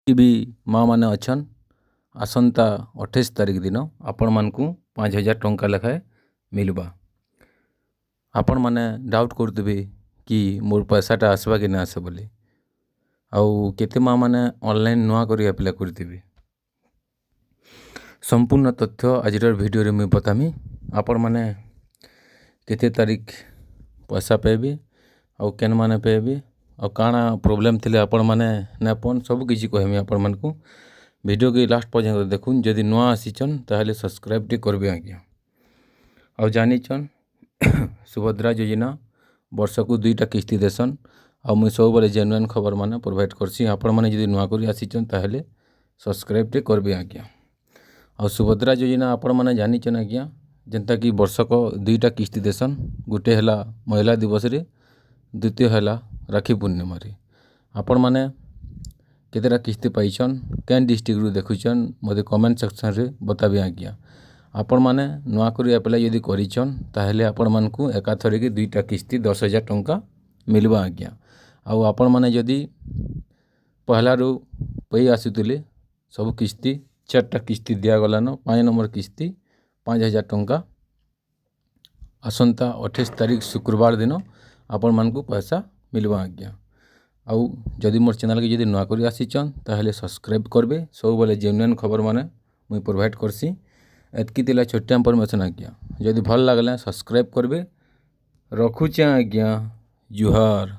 कि भी माँ मैंने अच्छन आसंता 28 तारिख दिन आपण मानकु 5000 टंका लेखाए मिलवा। आपण मैंने डाउट करते कि मोर पैसाटा आसवा कि ना आसे बोली आउ केते माँ मैंने ऑनलाइन नुआ कर अप्लाई करथिबे। संपूर्ण तथ्य आजर वीडियो रे मुई बतामी। आपण मैंने केते तारिख पैसा पेबे आउ केन माने पेबे और काना प्रोब्लेम थिले आपण माने ना पन सब किछि कहमी। आपण मानकु वीडियो के लास्ट पर्यंत देखुन। जदि नुआ आसीचन ताहले सब्सक्राइब टी करबे आज्ञा। और जानिचन सुभद्रा योजना वर्षकु 2टा किस्ती देसन और मुई सब बेले जेन्युइन खबर माने प्रोवाइड करसी। आपण माने जदि नुआ करी आसीचन ताहले सब्सक्राइब टी करबे आज्ञा। और सुभद्रा योजना आपण माने जानिचन आज्ञा जेंता कि वर्षक 2टा किस्ती देसन। गुटे हला महिला दिवस रे, द्वितीय हला राखी पूर्णिमा रे। आपण माने केतेटा किस्ती पाइछन केन डिस्ट्रिक्ट रु देखुछन मते कमेंट सेक्शन रे बताबे आज्ञा। आपण माने नुआ करी अप्लाई यदि करिछन ताहले आपण मानकु एकाथरे के 2टा किस्ती 10,000 टंका मिलबा आज्ञा। आउ आपण माने जदि पहला रु पई आसुतिले सब किस्ती 4टा किस्ती दिया गलान 5 नंबर किस्ती 5,000 टंका आसंता 28 तारिख शुक्रवार दिन आपण मानकु पैसा मिलवा आज्ञा। आउ जदि मोर चैनल के जदि नुआ करी आसीचन ताहले सब्सक्राइब करबे। सब बेले जेन्युइन खबर माने मुई प्रोवाइड करसी। एतकी तिला छोटा इन्फॉर्मेशन आज्ञा। जदि भल लागला सब्सक्राइब करबे। रखुचे आज्ञा। जुहार।